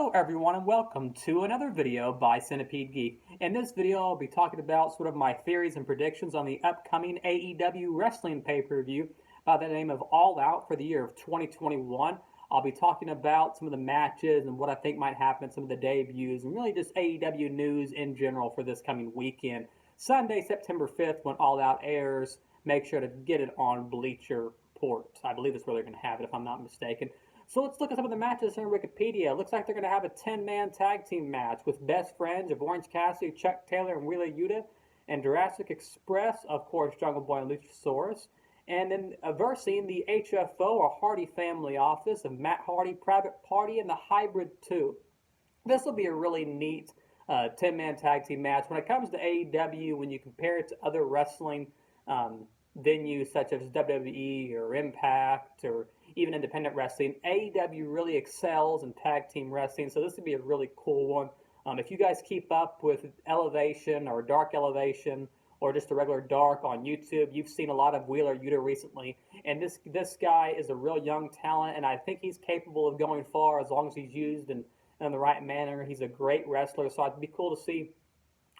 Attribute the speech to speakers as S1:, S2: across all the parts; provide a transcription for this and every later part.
S1: Hello everyone and welcome to another video by Centipede Geek. In this video I'll be talking about sort of my theories and predictions on the upcoming AEW wrestling pay-per-view by the name of All Out for the year of 2021. I'll be talking about some of the matches and what I think might happen, some of the debuts, and really just AEW news in general for this coming weekend. Sunday, September 5th, when All Out airs, make sure to get it on Bleacher Report. I believe that's where they're going to have it if I'm not mistaken. So let's look at some of the matches here in Wikipedia. It looks like they're going to have a 10-man tag team match with Best Friends of Orange Cassidy, Chuck Taylor, and Wheeler Yuta, and Jurassic Express, of course, Jungle Boy and Luchasaurus. And then versing the HFO or Hardy Family Office of Matt Hardy, Private Party, and the Hybrid 2. This will be a really neat 10-man tag team match. When it comes to AEW, when you compare it to other wrestling venues such as WWE or Impact or even independent wrestling, AEW really excels in tag team wrestling, so this would be a really cool one. If you guys keep up with Elevation or Dark Elevation or just a regular Dark on YouTube, you've seen a lot of Wheeler Yuta recently, and this guy is a real young talent, and I think he's capable of going far as long as he's used in the right manner. He's a great wrestler, so it'd be cool to see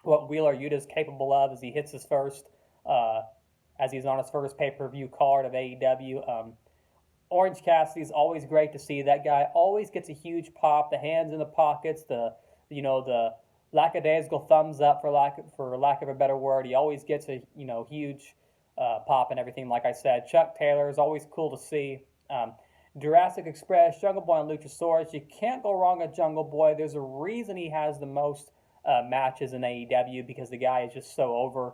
S1: what Wheeler Yuta is capable of as he hits his first, as he's on his first pay-per-view card of AEW. Orange Cassidy is always great to see. That guy always gets a huge pop. The hands in the pockets, the lackadaisical thumbs up for lack of a better word. He always gets a huge pop and everything. Like I said, Chuck Taylor is always cool to see. Jurassic Express, Jungle Boy, and Luchasaurus. You can't go wrong with Jungle Boy. There's a reason he has the most matches in AEW because the guy is just so over.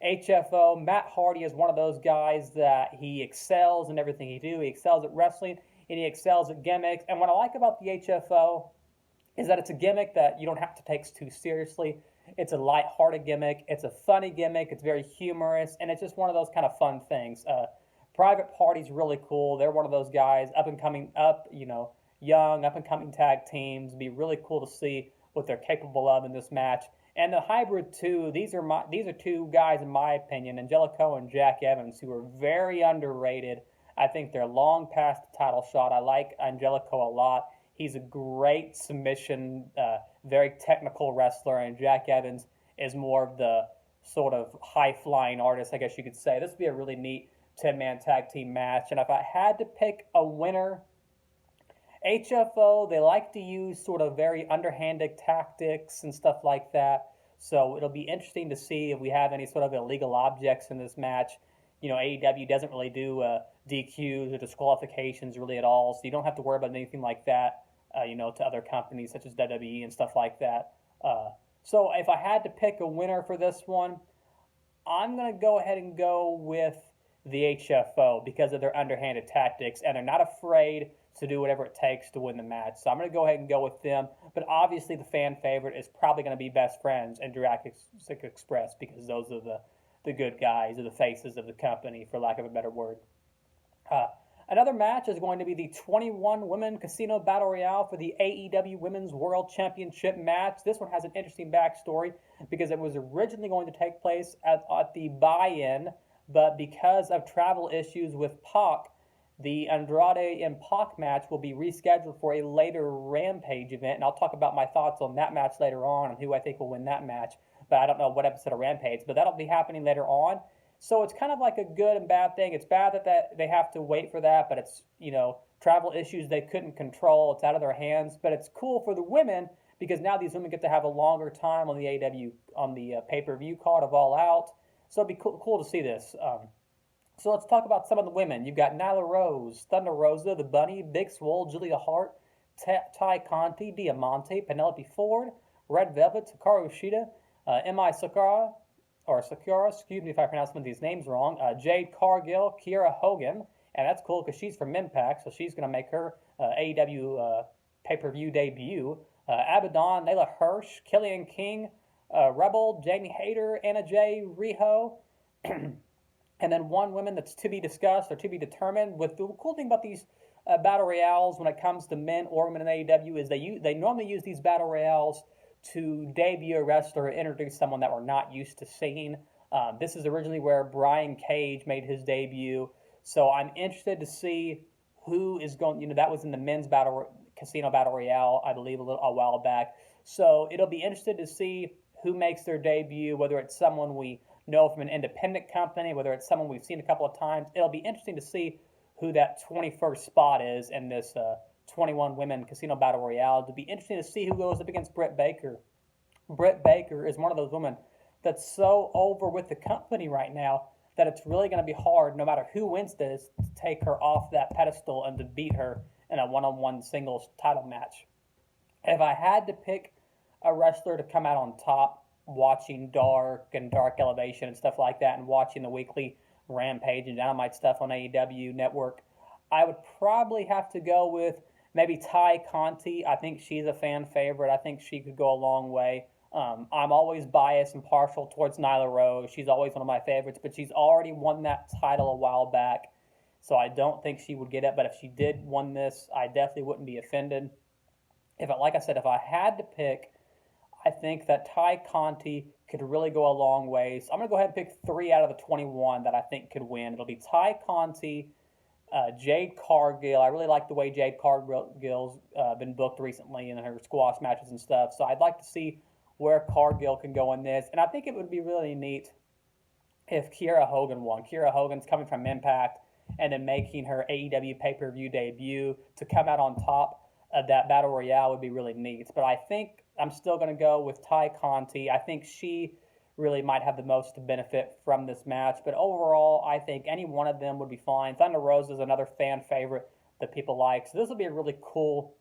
S1: HFO, Matt Hardy is one of those guys that he excels in everything he do. He excels at wrestling, and he excels at gimmicks. And what I like about the HFO is that it's a gimmick that you don't have to take too seriously. It's a light-hearted gimmick. It's a funny gimmick. It's very humorous, and it's just one of those kind of fun things. Private Party's really cool. They're one of those guys, young, up-and-coming tag teams. It'd be really cool to see what they're capable of in this match. And the Hybrid 2, these are two guys, in my opinion, Angelico and Jack Evans, who are very underrated. I think they're long past the title shot. I like Angelico a lot. He's a great submission, very technical wrestler, and Jack Evans is more of the sort of high-flying artist, I guess you could say. This would be a really neat 10-man tag team match. And if I had to pick a winner, HFO, they like to use sort of very underhanded tactics and stuff like that. So it'll be interesting to see if we have any sort of illegal objects in this match. AEW doesn't really do DQs or disqualifications really at all, so you don't have to worry about anything like that, to other companies such as WWE and stuff like that. So if I had to pick a winner for this one, I'm going to go ahead and go with the HFO because of their underhanded tactics, and they're not afraid to do whatever it takes to win the match. So I'm going to go ahead and go with them. But obviously the fan favorite is probably going to be Best Friends and Jurassic Express because those are the good guys or the faces of the company, for lack of a better word. Another match is going to be the 21 Women Casino Battle Royale for the AEW Women's World Championship match. This one has an interesting backstory because it was originally going to take place at the buy-in, but because of travel issues with Pac, the Andrade and Pac match will be rescheduled for a later Rampage event, and I'll talk about my thoughts on that match later on and who I think will win that match. But I don't know what episode of Rampage, but that'll be happening later on. So it's kind of like a good and bad thing. It's bad that they have to wait for that, but it's, travel issues they couldn't control. It's out of their hands, but it's cool for the women because now these women get to have a longer time on the AEW, on the pay-per-view card of All Out. So it'd be cool to see this. So let's talk about some of the women. You've got Nyla Rose, Thunder Rosa, The Bunny, Big Swole, Julia Hart, Ty Conti, Diamante, Penelope Ford, Red Velvet, Hikaru Shida, M.I. Sakura, excuse me if I pronounce some of these names wrong, Jade Cargill, Kiera Hogan, and that's cool because she's from Impact, so she's going to make her AEW pay-per-view debut. Abaddon, Layla Hirsch, Killian King, Rebel, Jamie Hayter, Anna Jay, Riho, and then one woman that's to be discussed or to be determined. With the cool thing about these battle royales when it comes to men or women in AEW is they normally use these battle royales to debut a wrestler or introduce someone that we're not used to seeing. This is originally where Brian Cage made his debut, so I'm interested to see who is going. That was in the men's battle Casino Battle Royale, I believe, a while back. So it'll be interesting to see who makes their debut, whether it's someone we know from an independent company, whether it's someone we've seen a couple of times. It'll be interesting to see who that 21st spot is in this 21 women Casino Battle Royale. It'll be interesting to see who goes up against Britt Baker. Britt Baker is one of those women that's so over with the company right now that it's really going to be hard, no matter who wins this, to take her off that pedestal and to beat her in a one-on-one singles title match. If I had to pick a wrestler to come out on top, watching Dark and Dark Elevation and stuff like that, and watching the weekly Rampage and Dynamite stuff on AEW Network, I would probably have to go with maybe Ty Conti. I think she's a fan favorite. I think she could go a long way. I'm always biased and partial towards Nyla Rose. She's always one of my favorites, but she's already won that title a while back, so I don't think she would get it. But if she did win this, I definitely wouldn't be offended. Like I said, if I had to pick, I think that Ty Conti could really go a long way. So I'm going to go ahead and pick 3 out of the 21 that I think could win. It'll be Ty Conti, Jade Cargill. I really like the way Jade Cargill's been booked recently in her squash matches and stuff. So I'd like to see where Cargill can go in this. And I think it would be really neat if Kiera Hogan won. Kiera Hogan's coming from Impact and then making her AEW pay-per-view debut to come out on top of that Battle Royale would be really neat. But I think I'm still going to go with Ty Conti. I think she really might have the most to benefit from this match. But overall, I think any one of them would be fine. Thunder Rosa is another fan favorite that people like. So this will be a really cool,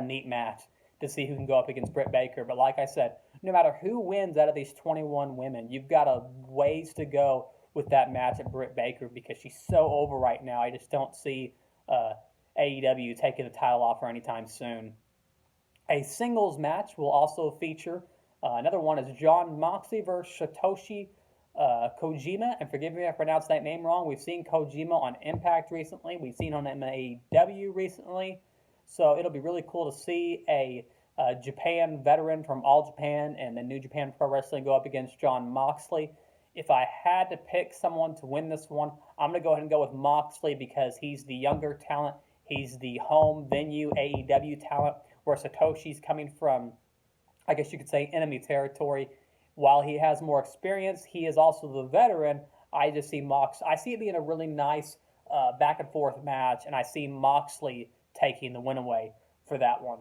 S1: neat match to see who can go up against Britt Baker. But like I said, no matter who wins out of these 21 women, you've got a ways to go with that match at Britt Baker because she's so over right now. I just don't see AEW taking the title off her anytime soon. A singles match will also feature another one is Jon Moxley versus Satoshi Kojima. And forgive me if I pronounced that name wrong. We've seen Kojima on Impact recently. We've seen him on AEW recently. So it'll be really cool to see a Japan veteran from All Japan and the New Japan Pro Wrestling go up against Jon Moxley. If I had to pick someone to win this one, I'm going to go ahead and go with Moxley because he's the younger talent. He's the home venue AEW talent, where Satoshi's coming from, I guess you could say, enemy territory. While he has more experience, he is also the veteran. I just see I see it being a really nice back and forth match, and I see Moxley taking the win away for that one.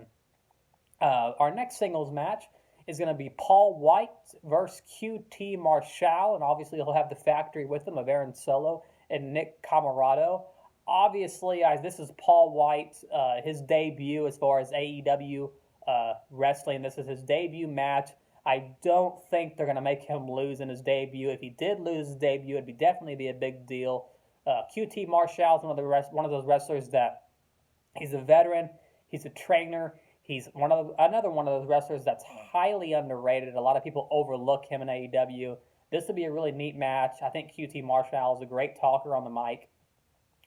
S1: Our next singles match is going to be Paul White versus QT Marshall, and obviously he'll have the factory with him of Aaron Solo and Nick Camarado. Obviously, this is Paul White, his debut as far as AEW wrestling. This is his debut match. I don't think they're going to make him lose in his debut. If he did lose his debut, it'd definitely be a big deal. QT Marshall is one of those wrestlers that he's a veteran. He's a trainer. He's another one of those wrestlers that's highly underrated. A lot of people overlook him in AEW. This would be a really neat match. I think QT Marshall is a great talker on the mic.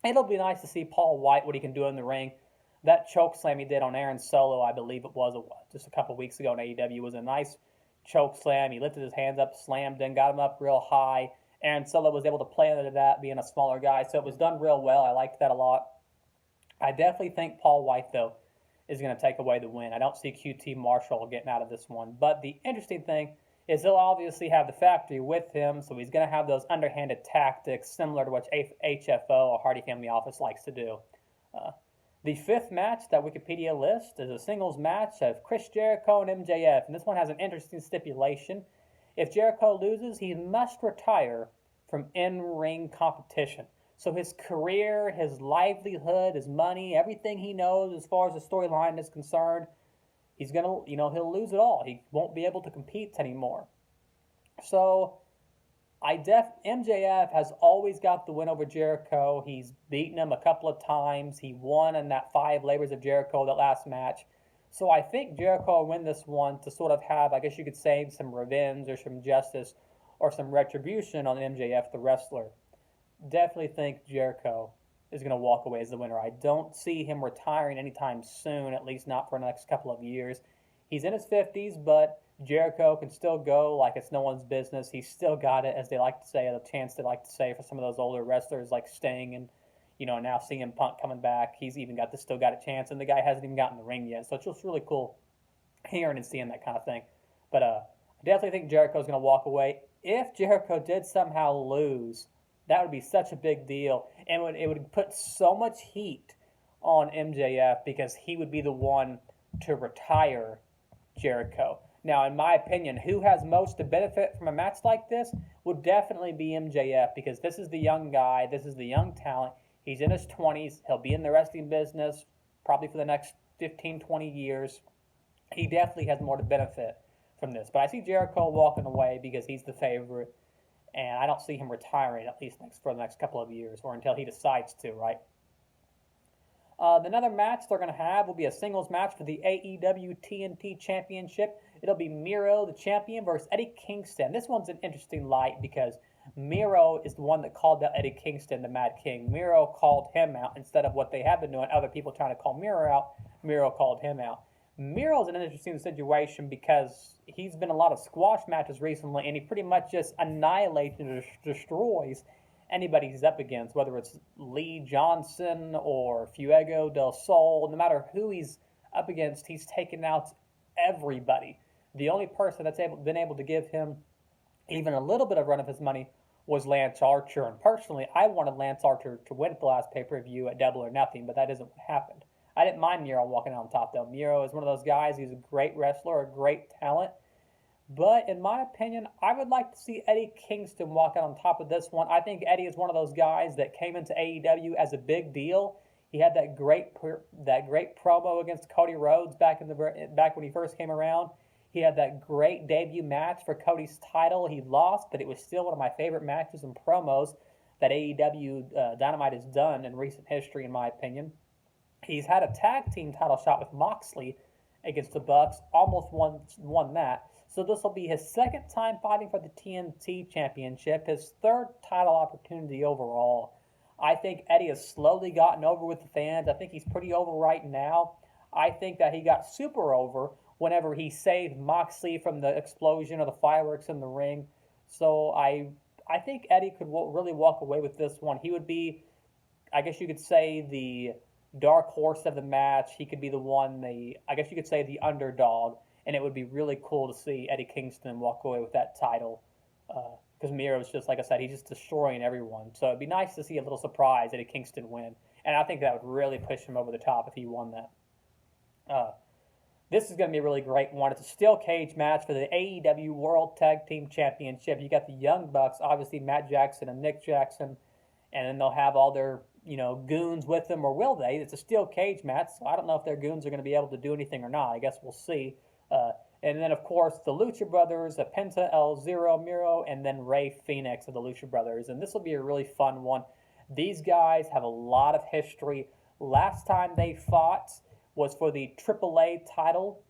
S1: It'll be nice to see Paul White, what he can do in the ring. That choke slam he did on Aaron Solo, I believe it was just a couple weeks ago in AEW, was a nice choke slam. He lifted his hands up, slammed in, got him up real high. Aaron Solo was able to play into that, being a smaller guy, so it was done real well. I liked that a lot. I definitely think Paul White, though, is going to take away the win. I don't see QT Marshall getting out of this one. But the interesting thing is he'll obviously have the factory with him, so he's going to have those underhanded tactics similar to what HFO or Hardy Family Office likes to do. The fifth match that Wikipedia lists is a singles match of Chris Jericho and MJF, and this one has an interesting stipulation. If Jericho loses, he must retire from in-ring competition. So his career, his livelihood, his money, everything he knows as far as the storyline is concerned, he's going to, he'll lose it all. He won't be able to compete anymore. So MJF has always got the win over Jericho. He's beaten him a couple of times. He won in that 5 Labors of Jericho, that last match. So I think Jericho will win this one to sort of have, I guess you could say, some revenge or some justice or some retribution on MJF, the wrestler. Definitely think Jericho is going to walk away as the winner. I don't see him retiring anytime soon, at least not for the next couple of years. He's in his 50s, but Jericho can still go like it's no one's business. He's still got it, as they like to say, a chance they like to say for some of those older wrestlers like Sting and, Now CM Punk coming back, he's even still got a chance, and the guy hasn't even gotten in the ring yet. So it's just really cool hearing and seeing that kind of thing. But I definitely think Jericho's going to walk away. If Jericho did somehow lose, that would be such a big deal, and it would put so much heat on MJF because he would be the one to retire Jericho. Now, in my opinion, who has most to benefit from a match like this would definitely be MJF because this is the young guy, this is the young talent. He's in his 20s. He'll be in the wrestling business probably for the next 15, 20 years. He definitely has more to benefit from this. But I see Jericho walking away because he's the favorite, and I don't see him retiring at least for the next couple of years or until he decides to, right? Another match they're going to have will be a singles match for the AEW TNT Championship. It'll be Miro, the champion, versus Eddie Kingston. This one's an interesting light because Miro is the one that called out Eddie Kingston, the Mad King. Miro called him out instead of what they have been doing, other people trying to call Miro out. Miro called him out. Miro's an interesting situation because he's been in a lot of squash matches recently, and he pretty much just annihilates and destroys anybody he's up against, whether it's Lee Johnson or Fuego del Sol. No matter who he's up against, he's taken out everybody. The only person that's been able to give him even a little bit of run of his money was Lance Archer. And personally, I wanted Lance Archer to win at the last pay-per-view at Double or Nothing, but that isn't what happened. I didn't mind Miro walking on top, though. Miro is one of those guys. He's a great wrestler, a great talent. But in my opinion, I would like to see Eddie Kingston walk out on top of this one. I think Eddie is one of those guys that came into AEW as a big deal. He had that great promo against Cody Rhodes back when he first came around. He had that great debut match for Cody's title. He lost, but it was still one of my favorite matches and promos that AEW Dynamite has done in recent history, in my opinion. He's had a tag team title shot with Moxley against the Bucks, almost won that. So this will be his second time fighting for the TNT Championship, his third title opportunity overall. I think Eddie has slowly gotten over with the fans. I think he's pretty over right now. I think that he got super over whenever he saved Moxley from the explosion or the fireworks in the ring. So I think Eddie could really walk away with this one. He would be, I guess you could say, the dark horse of the match. He could be I guess you could say the underdog. And it would be really cool to see Eddie Kingston walk away with that title. Because Miro's just, like I said, he's just destroying everyone. So it'd be nice to see a little surprise Eddie Kingston win. And I think that would really push him over the top if he won that. This is going to be a really great one. It's a steel cage match for the AEW World Tag Team Championship. You got the Young Bucks, obviously Matt Jackson and Nick Jackson. And then they'll have all their goons with them, or will they? It's a steel cage match, so I don't know if their goons are going to be able to do anything or not. I guess we'll see. And then, of course, the Lucha Brothers, Penta El Zero Miro, and then Rey Fenix of the Lucha Brothers. And this will be a really fun one. These guys have a lot of history. Last time they fought was for the AAA title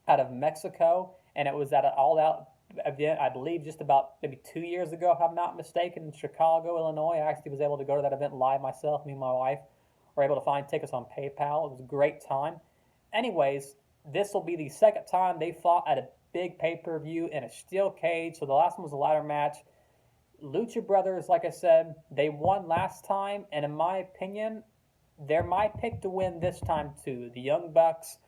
S1: out of Mexico, and it was at an All Out event, I believe, just about maybe 2 years ago, if I'm not mistaken, in Chicago, Illinois. I actually was able to go to that event live myself. Me and my wife were able to find tickets on PayPal. It was a great time. Anyways, this will be the second time they fought at a big pay-per-view in a steel cage. So the last one was a ladder match. Lucha Brothers, like I said, they won last time, and in my opinion, they're my pick to win this time too. The Young Bucks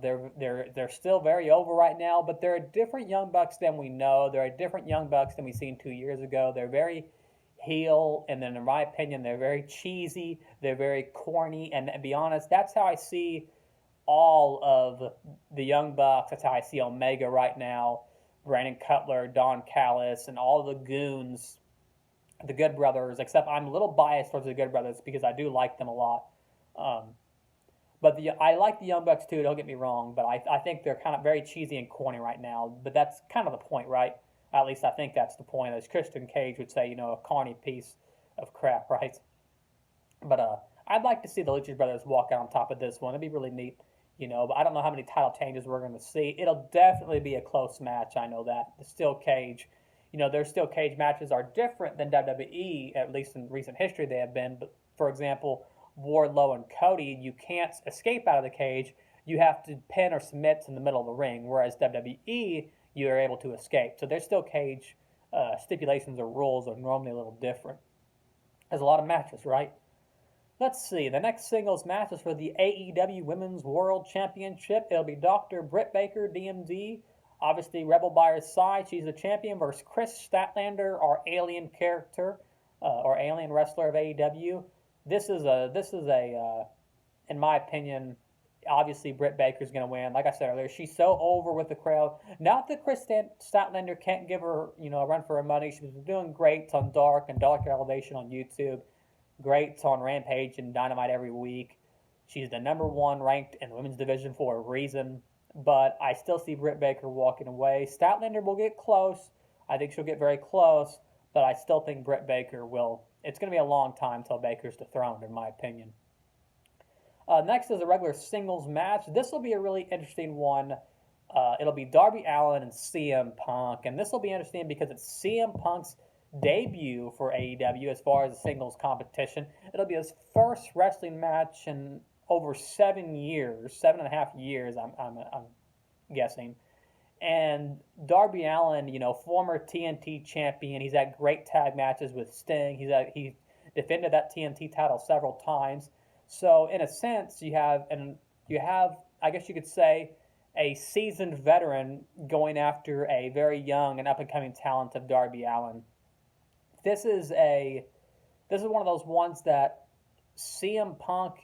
S1: they're still very over right now, but they're a different Young Bucks than we know. They're a different Young Bucks than we seen 2 years ago. They're very heel, and then in my opinion, they're very cheesy. They're very corny, and to be honest, that's how I see all of the Young Bucks. That's how I see Omega right now, Brandon Cutler, Don Callis, and all the goons, the Good Brothers, except I'm a little biased towards the Good Brothers because I do like them a lot. But I like the Young Bucks too, don't get me wrong, but I think they're kind of very cheesy and corny right now. But that's kind of the point, right? At least I think that's the point. As Christian Cage would say, a corny piece of crap, right? But I'd like to see the Lucha Brothers walk out on top of this one. It'd be really neat. But I don't know how many title changes we're going to see. It'll definitely be a close match. I know that. The steel cage, their steel cage matches are different than WWE, at least in recent history they have been. But, for example, Wardlow and Cody, you can't escape out of the cage. You have to pin or submit in the middle of the ring, whereas WWE, you are able to escape. So their steel cage stipulations or rules are normally a little different. There's a lot of matches, right? Let's see. The next singles match is for the AEW Women's World Championship. It'll be Dr. Britt Baker, DMD, obviously Rebel by her side. She's the champion versus Chris Statlander, our alien character, or alien wrestler of AEW. This is a in my opinion, obviously Britt Baker's going to win. Like I said earlier, she's so over with the crowd. Not that Chris Statlander can't give her, a run for her money. She's been doing great on Dark and Dark Elevation on YouTube. Great on Rampage and Dynamite every week. She's the number one ranked in the women's division for a reason. But I still see Britt Baker walking away. Statlander will get close. I think she'll get very close. But I still think Britt Baker will. It's going to be a long time till Baker's dethroned, in my opinion. Next is a regular singles match. This will be a really interesting one. It'll be Darby Allin and CM Punk. And this will be interesting because it's CM Punk's debut for AEW as far as the singles competition. It'll be his first wrestling match in over 7 years, 7.5 years, I'm guessing. And Darby Allin, former TNT champion, he's had great tag matches with Sting. He defended that TNT title several times. So in a sense, you have, I guess you could say, a seasoned veteran going after a very young and up and coming talent of Darby Allin. This is one of those ones that CM Punk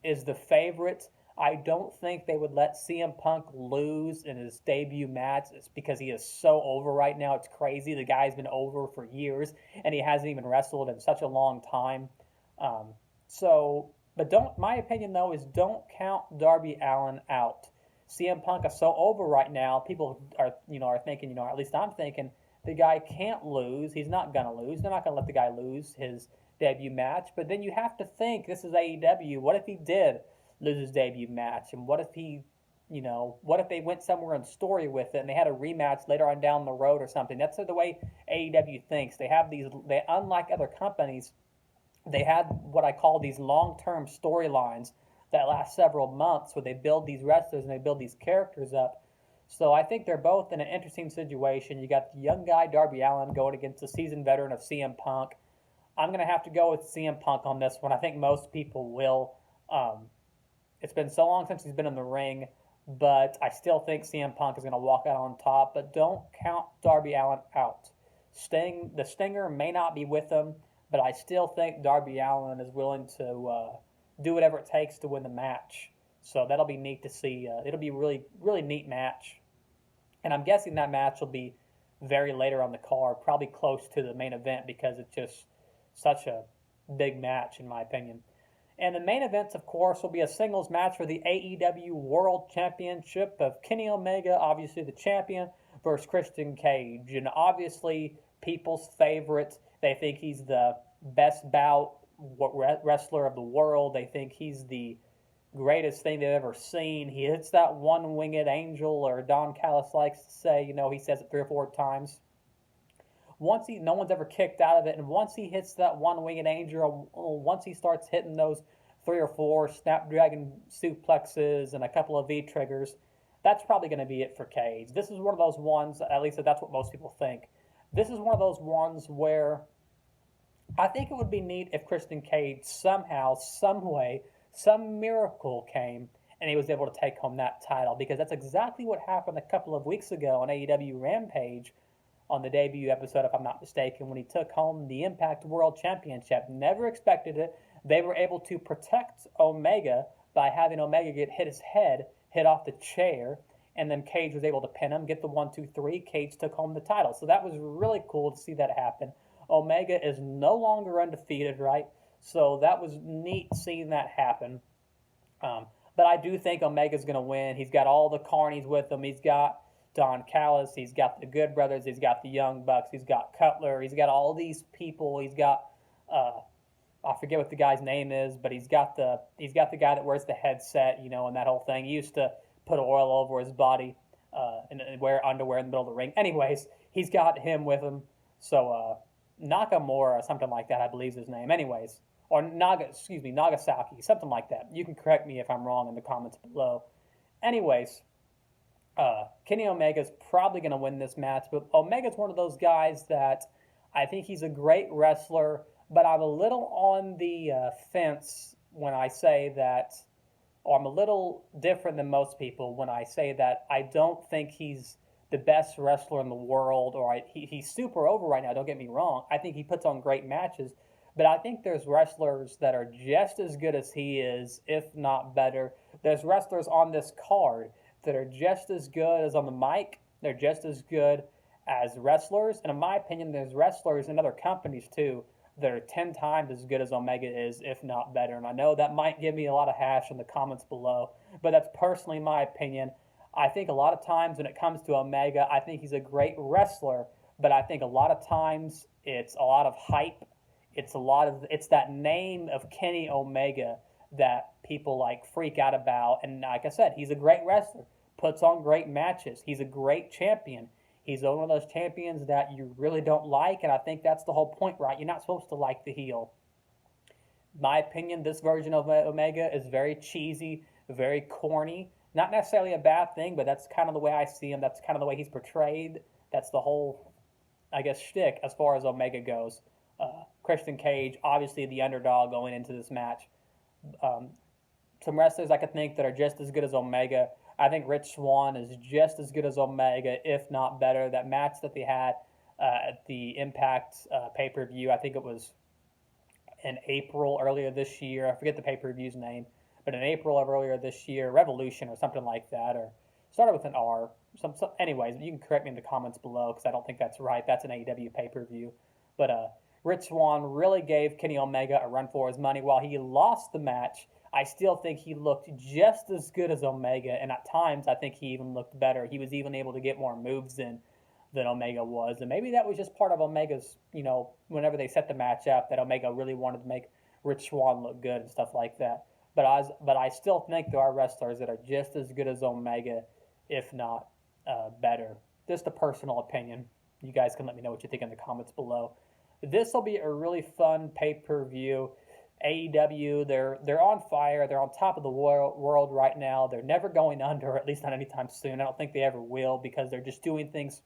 S1: is the favorite. I don't think they would let CM Punk lose in his debut match. It's because he is so over right now. It's crazy. The guy's been over for years, and he hasn't even wrestled in such a long time. But my opinion, though, is don't count Darby Allin out. CM Punk is so over right now. People are thinking, at least I'm thinking, the guy can't lose. He's not going to lose. They're not going to let the guy lose his debut match. But then you have to think, this is AEW. What if he did lose his debut match? And what if what if they went somewhere in story with it and they had a rematch later on down the road or something? That's the way AEW thinks. Unlike other companies, they have what I call these long-term storylines that last several months where they build these wrestlers and they build these characters up. So I think they're both in an interesting situation. You got the young guy, Darby Allin, going against the seasoned veteran of CM Punk. I'm going to have to go with CM Punk on this one. I think most people will. It's been so long since he's been in the ring, but I still think CM Punk is going to walk out on top. But don't count Darby Allin out. The Stinger may not be with him, but I still think Darby Allin is willing to do whatever it takes to win the match. So that'll be neat to see. It'll be a really, really neat match. And I'm guessing that match will be very later on the card, probably close to the main event because it's just such a big match, in my opinion. And the main events, of course, will be a singles match for the AEW World Championship of Kenny Omega, obviously the champion, versus Christian Cage. And obviously, people's favorite. They think he's the best bout wrestler of the world. They think he's the greatest thing they've ever seen. He hits that one-winged angel, or Don Callis likes to say, he says it 3 or 4 times. No one's ever kicked out of it, and once he hits that one-winged angel, once he starts hitting those 3 or 4 Snapdragon suplexes and a couple of V-triggers, that's probably going to be it for Cage. This is one of those ones, at least that's what most people think. This is one of those ones where I think it would be neat if Christian Cage somehow, some way, some miracle came and he was able to take home that title, because that's exactly what happened a couple of weeks ago on AEW Rampage on the debut episode, if I'm not mistaken, when he took home the Impact World Championship. Never expected it. They were able to protect Omega by having Omega hit his head, hit off the chair, and then Cage was able to pin him, get the 1, 2, 3. Cage took home the title. So that was really cool to see that happen. Omega is no longer undefeated, right? So that was neat seeing that happen. But I do think Omega's going to win. He's got all the carnies with him. He's got Don Callis. He's got the Good Brothers. He's got the Young Bucks. He's got Cutler. He's got all these people. He's got I forget what the guy's name is, but he's got the guy that wears the headset, and that whole thing. He used to put oil over his body and wear underwear in the middle of the ring. Anyways, he's got him with him. So Nakamura, something like that, I believe is his name. Anyways, or Nagasaki, something like that. You can correct me if I'm wrong in the comments below. Anyways, Kenny Omega's probably going to win this match, but Omega's one of those guys that I think he's a great wrestler, but I'm a little on the fence when I say that, or I'm a little different than most people when I say that I don't think he's the best wrestler in the world, or he's super over right now. Don't get me wrong. I think he puts on great matches, but I think there's wrestlers that are just as good as he is, if not better. There's wrestlers on this card that are just as good as on the mic. They're just as good as wrestlers. And in my opinion, there's wrestlers in other companies too that are 10 times as good as Omega is, if not better. And I know that might give me a lot of hash in the comments below, but that's personally my opinion. I think a lot of times when it comes to Omega, I think he's a great wrestler, but I think a lot of times it's a lot of hype. It's that name of Kenny Omega that people like freak out about. And like I said, he's a great wrestler, puts on great matches. He's a great champion. He's one of those champions that you really don't like, and I think that's the whole point, right? You're not supposed to like the heel. In my opinion, this version of Omega is very cheesy, very corny. Not necessarily a bad thing, but that's kind of the way I see him. That's kind of the way he's portrayed. That's the whole, I guess, shtick as far as Omega goes. Christian Cage, obviously the underdog going into this match. Some wrestlers I could think that are just as good as Omega. I think Rich Swann is just as good as Omega, if not better. That match that they had at the Impact pay-per-view, I think it was in April earlier this year. I forget the pay-per-view's name, but in April of earlier this year, Revolution or something like that, or started with an R. Anyways, you can correct me in the comments below because I don't think that's right. That's an AEW pay-per-view. But Rich Swann really gave Kenny Omega a run for his money. While he lost the match, I still think he looked just as good as Omega, and at times I think he even looked better. He was even able to get more moves in than Omega was, and maybe that was just part of Omega's, whenever they set the match up, that Omega really wanted to make Rich Swann look good and stuff like that. But I still think there are wrestlers that are just as good as Omega, if not better. Just a personal opinion. You guys can let me know what you think in the comments below. This will be a really fun pay-per-view. AEW, they're on fire. They're on top of the world right now. They're never going under, at least not anytime soon. I don't think they ever will, because they're just doing things.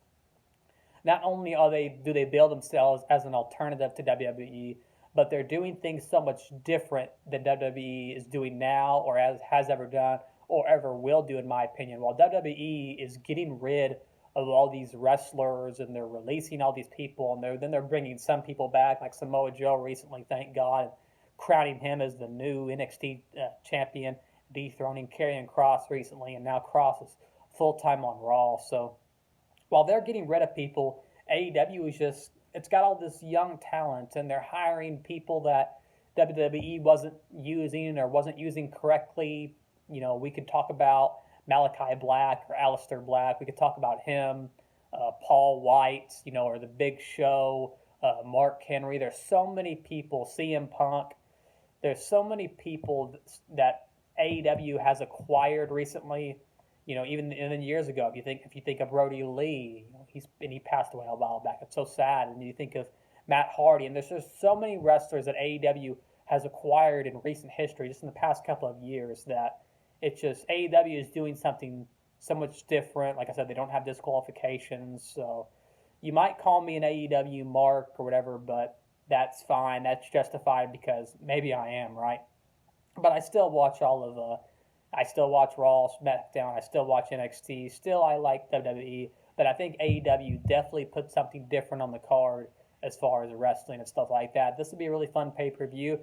S1: Not only do they build themselves as an alternative to WWE, but they're doing things so much different than WWE is doing now, or has ever done, or ever will do, in my opinion. While WWE is getting rid of all these wrestlers, and they're releasing all these people, and then they're bringing some people back, like Samoa Joe recently, thank God, crowning him as the new NXT champion, dethroning Karrion Kross recently, and now Kross is full-time on Raw. So while they're getting rid of people, AEW is it's got all this young talent, and they're hiring people that WWE wasn't using correctly. We could talk about Malachi Black or Aleister Black. We could talk about him, Paul White, or the Big Show, Mark Henry. There's so many people, CM Punk. There's so many people that AEW has acquired recently. Even years ago, if you think of Brody Lee, he passed away a while back. It's so sad. And you think of Matt Hardy, and there's just so many wrestlers that AEW has acquired in recent history, just in the past couple of years, that it's just AEW is doing something so much different. Like I said, they don't have disqualifications, so you might call me an AEW mark or whatever, but that's fine. That's justified because maybe I am, right? But I still watch I still watch Raw, SmackDown. I still watch NXT. Still, I like WWE, but I think AEW definitely put something different on the card as far as wrestling and stuff like that. This will be a really fun pay-per-view.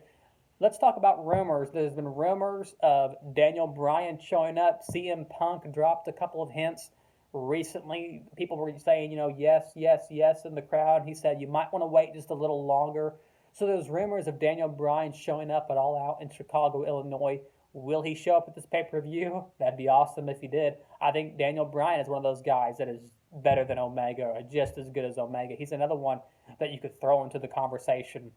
S1: Let's talk about rumors. There's been rumors of Daniel Bryan showing up. CM Punk dropped a couple of hints recently. People were saying, yes, yes, yes in the crowd. He said you might want to wait just a little longer. So there's rumors of Daniel Bryan showing up at All Out in Chicago, Illinois. Will he show up at this pay-per-view? That'd be awesome if he did. I think Daniel Bryan is one of those guys that is better than Omega, or just as good as Omega. He's another one that you could throw into the conversation.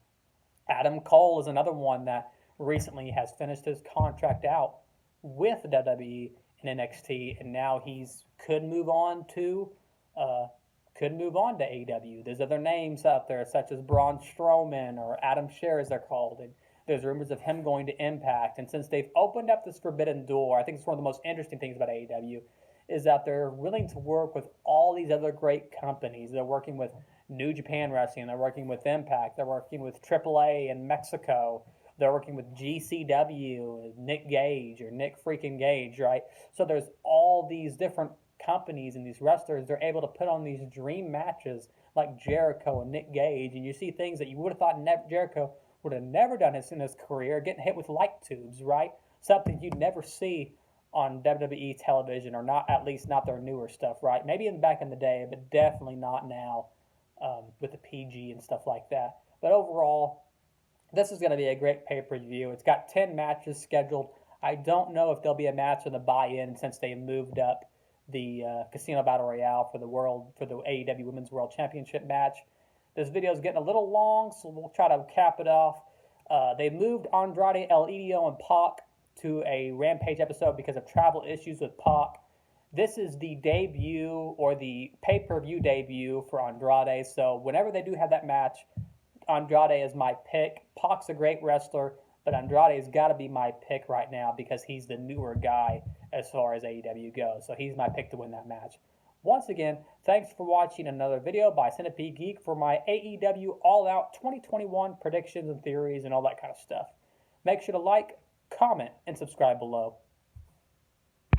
S1: Adam Cole is another one that recently has finished his contract out with WWE and NXT, and now could move on to AEW. There's other names out there, such as Braun Strowman or Adam Scherr, as they're called, and there's rumors of him going to Impact. And since they've opened up this forbidden door, I think it's one of the most interesting things about AEW is that they're willing to work with all these other great companies. They're working with New Japan Wrestling. They're working with Impact. They're working with AAA in Mexico. They're working with GCW, Nick Gage, or Nick freaking Gage, right? So there's all these different companies and these wrestlers. They're able to put on these dream matches like Jericho and Nick Gage, and you see things that you would have thought Jericho would have never done in his career, getting hit with light tubes, right? Something you'd never see on WWE television, or not, at least not their newer stuff, right? Maybe back in the day, but definitely not now with the PG and stuff like that. But overall, this is going to be a great pay-per-view. It's got 10 matches scheduled. I don't know if there'll be a match in the buy-in since they moved up the Casino Battle Royale for the AEW Women's World Championship match. This video is getting a little long, so we'll try to cap it off. They moved Andrade, El Idolo, and Pac to a Rampage episode because of travel issues with Pac. This is the debut, or the pay-per-view debut for Andrade, so whenever they do have that match, Andrade is my pick. Pac's a great wrestler, but Andrade's got to be my pick right now because he's the newer guy as far as AEW goes. So he's my pick to win that match. Once again, thanks for watching another video by Centipede Geek for my AEW All Out 2021 predictions and theories and all that kind of stuff. Make sure to like, comment, and subscribe below.